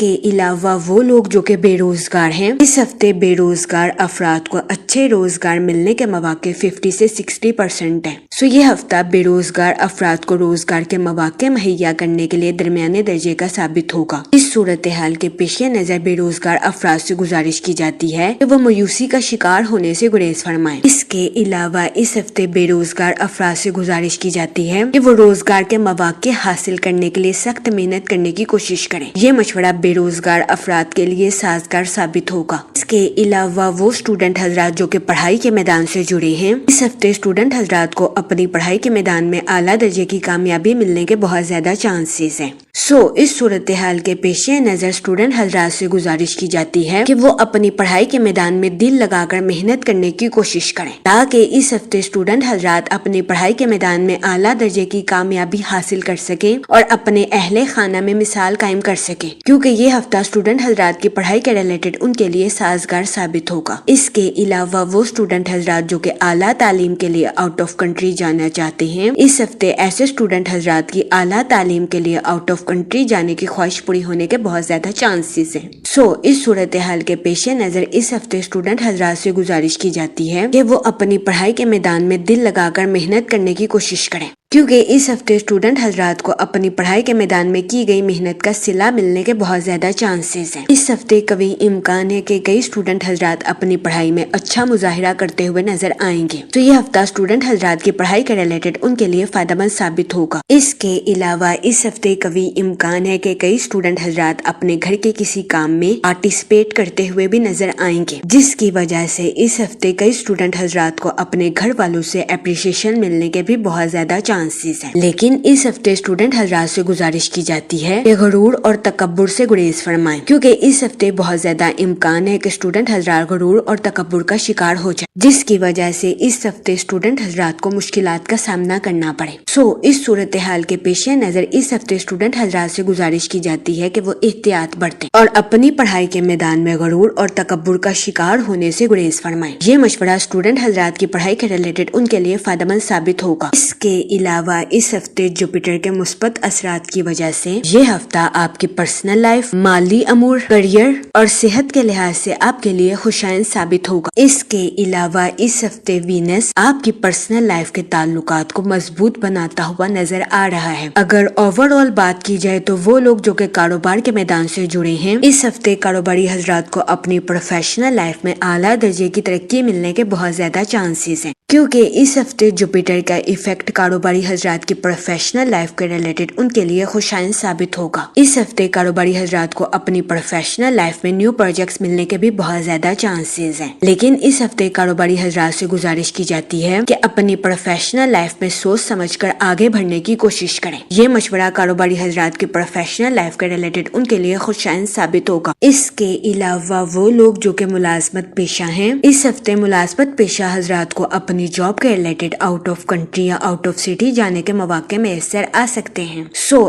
کے علاوہ وہ لوگ جو کہ بے روزگار ہیں، اس ہفتے بے روزگار افراد کو اچھے روزگار ملنے کے مواقع 50 سے 60% ہیں۔ یہ ہفتہ بے روزگار افراد کو روزگار کے مواقع مہیا کرنے کے لیے درمیانے درجے کا ثابت ہوگا۔ اس صورتحال کے پیش نظر بے روزگار افراد سے گزارش کی جاتی ہے کہ وہ مایوسی کا شکار ہونے سے گریز فرمائیں۔ اس کے علاوہ اس ہفتے بے روزگار افراد سے گزارش کی جاتی ہے کہ وہ روزگار کے مواقع حاصل کرنے کے لیے سخت محنت کرنے کی کوشش کریں۔ یہ مشورہ بے روزگار افراد کے لیے سازگار ثابت ہوگا۔ اس کے علاوہ وہ اسٹوڈنٹ حضرات جو کہ پڑھائی کے میدان سے جڑے ہیں، اس ہفتے اسٹوڈنٹ حضرات کو اپنی پڑھائی کے میدان میں اعلیٰ درجے کی کامیابی ملنے کے بہت زیادہ چانسز ہیں۔ اس صورتحال کے پیش نظر اسٹوڈنٹ حضرات سے گزارش کی جاتی ہے کہ وہ اپنی پڑھائی کے میدان میں دل لگا کر محنت کرنے کی کوشش کریں تاکہ اس ہفتے اسٹوڈنٹ حضرات اپنی پڑھائی کے میدان میں اعلیٰ درجے کی کامیابی حاصل کر سکیں اور اپنے اہل خانہ میں مثال قائم کر سکیں، کیونکہ یہ ہفتہ اسٹوڈنٹ حضرات کی پڑھائی کے ریلیٹڈ ان کے لیے سازگار ثابت ہوگا۔ اس کے علاوہ وہ اسٹوڈنٹ حضرات جو کہ اعلیٰ تعلیم کے لیے آؤٹ آف کنٹری جانا چاہتے ہیں، اس ہفتے ایسے اسٹوڈنٹ حضرات کی اعلیٰ تعلیم کے لیے آؤٹ آف کنٹری جانے کی خواہش پوری ہونے کے بہت زیادہ چانسز ہیں۔ اس صورتحال کے پیش نظر اس ہفتے اسٹوڈنٹ حضرات سے گزارش کی جاتی ہے کہ وہ اپنی پڑھائی کے میدان میں دل لگا کر محنت کرنے کی کوشش کریں، کیونکہ اس ہفتے اسٹوڈنٹ حضرات کو اپنی پڑھائی کے میدان میں کی گئی محنت کا صلہ ملنے کے بہت زیادہ چانسز ہیں۔ اس ہفتے قوی امکان ہے کہ کئی اسٹوڈنٹ حضرات اپنی پڑھائی میں اچھا مظاہرہ کرتے ہوئے نظر آئیں گے، یہ ہفتہ اسٹوڈنٹ حضرات کی پڑھائی کے ریلیٹڈ ان کے لیے فائدہ مند ثابت ہوگا۔ اس کے علاوہ اس ہفتے قوی امکان ہے کہ کئی اسٹوڈنٹ حضرات اپنے گھر کے کسی کام میں پارٹیسپیٹ کرتے ہوئے بھی نظر آئیں گے، جس کی وجہ سے اس ہفتے کئی اسٹوڈنٹ حضرات کو اپنے گھر والوں سے اپریشیشن ملنے کے بھی بہت زیادہ چانسز ہیں۔ لیکن اس ہفتے اسٹوڈنٹ حضرات سے گزارش کی جاتی ہے کہ غرور اور تکبر سے گریز فرمائیں، کیونکہ اس ہفتے بہت زیادہ امکان ہے کہ اسٹوڈنٹ حضرات غرور اور تکبر کا شکار ہو جائے، جس کی وجہ سے اس ہفتے اسٹوڈنٹ حضرات کو مشکلات کا سامنا کرنا پڑے۔ اس صورتحال کے پیش نظر اس ہفتے اسٹوڈنٹ حضرات سے گزارش کی جاتی ہے کہ وہ احتیاط برتیں اور اپنی پڑھائی کے میدان میں غرور اور تکبر کا شکار ہونے سے گریز فرمائیں۔ یہ مشورہ اسٹوڈنٹ حضرات کی پڑھائی کے ریلیٹڈ ان کے لیے فائدہ مند ثابت ہوگا۔ اس کے علاوہ اس ہفتے جوپیٹر کے مثبت اثرات کی وجہ سے یہ ہفتہ آپ کی پرسنل لائف، مالی امور، کریئر اور صحت کے لحاظ سے آپ کے لیے خوشائن ثابت ہوگا۔ اس کے علاوہ اس ہفتے وینس آپ کی پرسنل لائف کے تعلقات کو مضبوط بناتا ہوا نظر آ رہا ہے۔ اگر اوور آل بات کی جائے تو وہ لوگ جو کہ کاروبار کے میدان سے جڑے ہیں، اس ہفتے کاروباری حضرات کو اپنی پروفیشنل لائف میں اعلیٰ درجے کی ترقی ملنے کے بہت زیادہ چانسز ہیں، کیونکہ اس ہفتے جوپیٹر کا ایفیکٹ کاروباری حضرات کی پروفیشنل لائف کے ریلیٹڈ ان کے لیے خوشائن ثابت ہوگا۔ اس ہفتے کاروباری حضرات کو اپنی پروفیشنل لائف میں نیو پروجیکٹس ملنے کے بھی بہت زیادہ چانسز ہیں، لیکن اس ہفتے کاروباری حضرات سے گزارش کی جاتی ہے کہ اپنی پروفیشنل لائف میں سوچ سمجھ کر آگے بڑھنے کی کوشش کریں۔ یہ مشورہ کاروباری حضرات کی پروفیشنل لائف کے ریلیٹڈ ان کے لیے خوشائن ثابت ہوگا۔ اس کے علاوہ وہ لوگ جو کہ ملازمت پیشہ ہیں، اس ہفتے ملازمت پیشہ حضرات کو اپنی جاب کے ریلیٹڈ آؤٹ آف کنٹری یا آؤٹ آف سٹی جانے کے مواقع میسر آ سکتے ہیں۔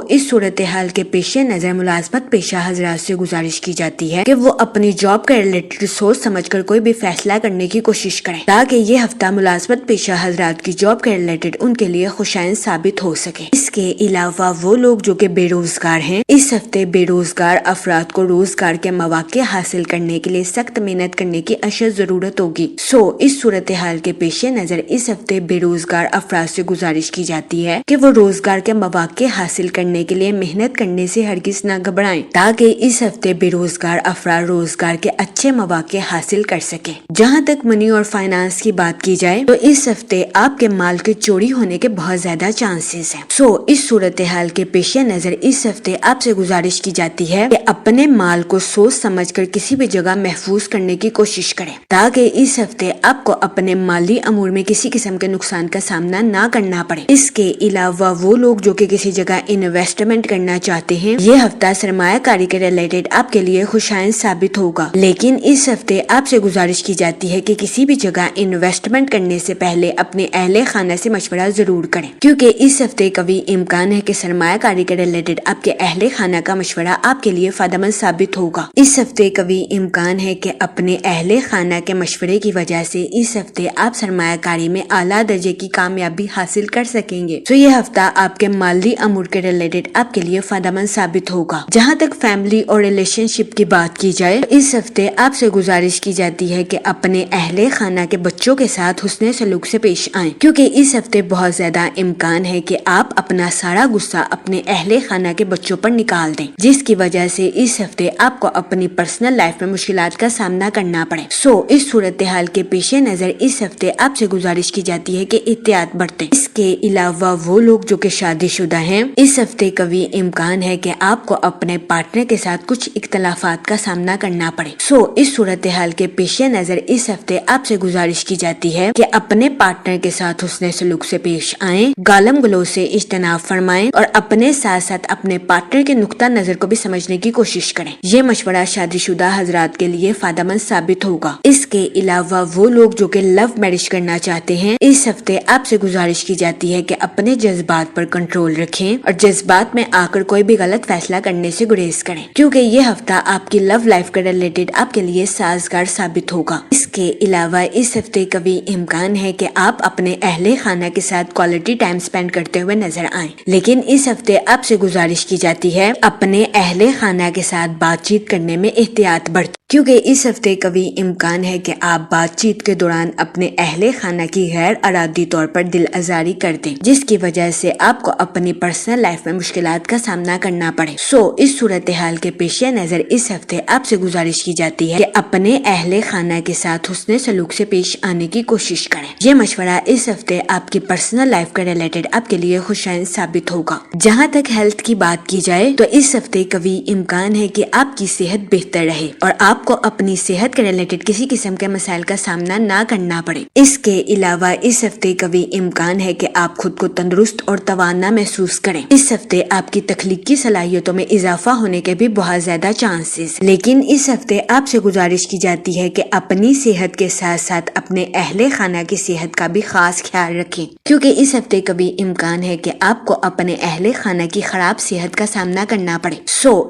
اس صورتحال کے پیش نظر ملازمت پیشہ حضرات سے گزارش کی جاتی ہے کہ وہ اپنی جاب کے ریلیٹڈ سوچ سمجھ کر کوئی بھی فیصلہ کرنے کی کوشش کریں تاکہ یہ ہفتہ ملازمت پیشہ حضرات کی جاب کے ریلیٹڈ ان کے لیے خوشائن ثابت ہو سکے۔ اس کے علاوہ وہ لوگ جو کہ بے روزگار ہیں، اس ہفتے بے روزگار افراد کو روزگار کے مواقع حاصل کرنے کے لیے سخت محنت کرنے کی اشد ضرورت ہوگی۔ اس صورتحال کے پیش نظر اس ہفتے بے روزگار افراد سے گزارش کی جاتی ہے کہ وہ روزگار کے مواقع حاصل کرنے کے لیے محنت کرنے سے ہرگز نہ گھبرائیں تاکہ اس ہفتے بے روزگار افراد روزگار کے اچھے مواقع حاصل کر سکیں۔ جہاں تک منی اور فائنانس کی بات کی جائے تو اس ہفتے آپ کے مال کے چوری ہونے کے بہت زیادہ چانسز ہیں۔ اس صورتحال کے پیش نظر اس ہفتے آپ سے گزارش کی جاتی ہے کہ اپنے مال کو سوچ سمجھ کر کسی بھی جگہ محفوظ کرنے کی کوشش کریں تاکہ اس ہفتے آپ کو اپنے مالی امور میں کسی قسم کے نقصان کا سامنا نہ کرنا پڑے۔ اس کے علاوہ وہ لوگ جو کہ کسی جگہ انویسٹمنٹ کرنا چاہتے ہیں، یہ ہفتہ سرمایہ کاری کے ریلیٹڈ آپ کے لیے خوشائن ثابت ہوگا، لیکن اس ہفتے آپ سے گزارش کی جاتی ہے کہ کسی بھی جگہ انویسٹمنٹ کرنے سے پہلے اپنے اہل خانہ سے مشورہ ضرور کریں، کیونکہ اس ہفتے قوی امکان ہے کہ سرمایہ کاری کے ریلیٹڈ آپ کے اہل خانہ کا مشورہ آپ کے لیے فائدہ مند ثابت ہوگا۔ اس ہفتے قوی امکان ہے کہ اپنے اہل خانہ کے مشورے کی وجہ سے اس ہفتے آپ سرمایہ کاری میں اعلیٰ درجے کی کامیابی حاصل کر سکیں گے۔ تو یہ ہفتہ آپ کے مالی امور کے ریلیٹڈ آپ کے لیے فائدہ مند ثابت ہوگا۔ جہاں تک فیملی اور ریلیشن شپ کی بات کی جائے، اس ہفتے آپ سے گزارش کی جاتی ہے کہ اپنے اہل خانہ کے بچوں کے ساتھ حسن سلوک سے پیش آئیں، کیونکہ اس ہفتے بہت زیادہ امکان ہے کہ آپ اپنا سارا غصہ اپنے اہل خانہ کے بچوں پر نکال دیں، جس کی وجہ سے اس ہفتے آپ کو اپنی پرسنل لائف میں مشکلات کا سامنا کرنا پڑے۔ اس صورتحال کے پیش نظر اس ہفتے آپ سے گزارش کی جاتی ہے کہ احتیاط برتیں۔ اس کے علاوہ وہ لوگ جو کہ شادی شدہ ہیں، اس ہفتے قوی امکان ہے کہ آپ کو اپنے پارٹنر کے ساتھ کچھ اختلافات کا سامنا کرنا پڑے۔ اس صورتحال کے پیش نظر اس ہفتے آپ سے گزارش کی جاتی ہے کہ اپنے پارٹنر کے ساتھ حسن سلوک سے پیش آئیں، گالم گلوچ سے اجتناب فرمائیں اور اپنے ساتھ ساتھ اپنے پارٹنر کے نقطہ نظر کو بھی سمجھنے کی کوشش کریں۔ یہ مشورہ شادی شدہ حضرات کے لیے فائدہ مند ثابت ہوگا۔ اس کے علاوہ وہ لوگ جو کہ لو میرج کرنا چاہتے ہیں، اس ہفتے آپ سے گزارش کی جاتی ہے کہ اپنے جذبات پر کنٹرول رکھیں اور جذبات میں آ کر کوئی بھی غلط فیصلہ کرنے سے گریز کریں، کیونکہ یہ ہفتہ آپ کی لو لائف کے ریلیٹڈ آپ کے لیے سازگار ثابت ہوگا۔ اس کے علاوہ اس ہفتے قوی امکان ہے کہ آپ اپنے اہل خانہ کے ساتھ کوالٹی ٹائم سپینڈ کرتے ہوئے نظر آئیں، لیکن اس ہفتے آپ سے گزارش کی جاتی ہے اپنے اہل خانہ کے ساتھ بات چیت کرنے میں احتیاط برتیں، کیونکہ اس ہفتے قوی امکان ہے کہ آپ بات چیت کے دوران اپنے اہل خانہ کی غیر ارادی طور پر دل آزاری کر دیں، جس کی وجہ سے آپ کو اپنی پرسنل لائف میں مشکلات کا سامنا کرنا پڑے۔ اس صورتحال کے پیش نظر اس ہفتے آپ سے گزارش کی جاتی ہے کہ اپنے اہل خانہ کے ساتھ حسن سلوک سے پیش آنے کی کوشش کریں۔ یہ مشورہ اس ہفتے آپ کی پرسنل لائف کے ریلیٹڈ آپ کے لیے خوشائند ثابت ہوگا۔ جہاں تک ہیلتھ کی بات کی جائے تو اس ہفتے قوی امکان ہے کہ آپ کی صحت بہتر رہے اور آپ کو اپنی صحت کے ریلیٹڈ کسی قسم کے مسائل کا سامنا نہ کرنا پڑے۔ اس کے علاوہ اس ہفتے قوی امکان ہے کہ آپ خود کو تندرست اور توانا محسوس کریں۔ اس ہفتے آپ کی تخلیقی صلاحیتوں میں اضافہ ہونے کے بھی بہت زیادہ چانسز، لیکن اس ہفتے آپ سے گزارش کی جاتی ہے کہ اپنی صحت کے ساتھ ساتھ اپنے اہل خانہ کی صحت کا بھی خاص خیال رکھیں، کیونکہ اس ہفتے کبھی امکان ہے کہ آپ کو اپنے اہل خانہ کی خراب صحت کا سامنا کرنا پڑے۔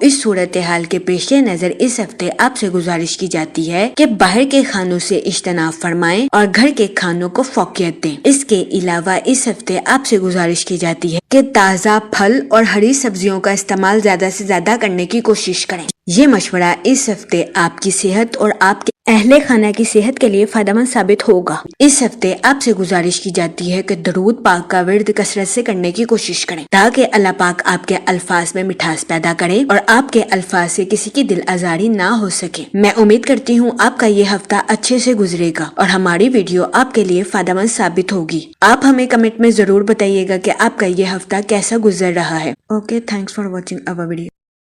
اس صورتحال کے پیش نظر اس ہفتے آپ سے گزارش کی جاتی ہے کہ باہر کے کھانوں سے اجتناب فرمائیں اور گھر کے کھانوں کو فوقیت دیں۔ اس کے علاوہ اس ہفتے آپ سے گزارش کی جاتی ہے کہ تازہ پھل اور ہری سبزیوں کا استعمال زیادہ سے زیادہ کرنے کی کوشش کریں۔ یہ مشورہ اس ہفتے آپ کی صحت اور آپ کے اہل خانہ کی صحت کے لیے فائدہ مند ثابت ہوگا۔ اس ہفتے آپ سے گزارش کی جاتی ہے کہ درود پاک کا ورد کثرت سے کرنے کی کوشش کریں، تاکہ اللہ پاک آپ کے الفاظ میں مٹھاس پیدا کرے اور آپ کے الفاظ سے کسی کی دل آزاری نہ ہو سکے۔ میں امید کرتی ہوں آپ کا یہ ہفتہ اچھے سے گزرے گا اور ہماری ویڈیو آپ کے لیے فائدہ مند ثابت ہوگی۔ آپ ہمیں کمنٹ میں ضرور بتائیے گا کہ آپ کا یہ ہفتہ کیسا گزر رہا ہے۔ Okay, thanks for watching our video.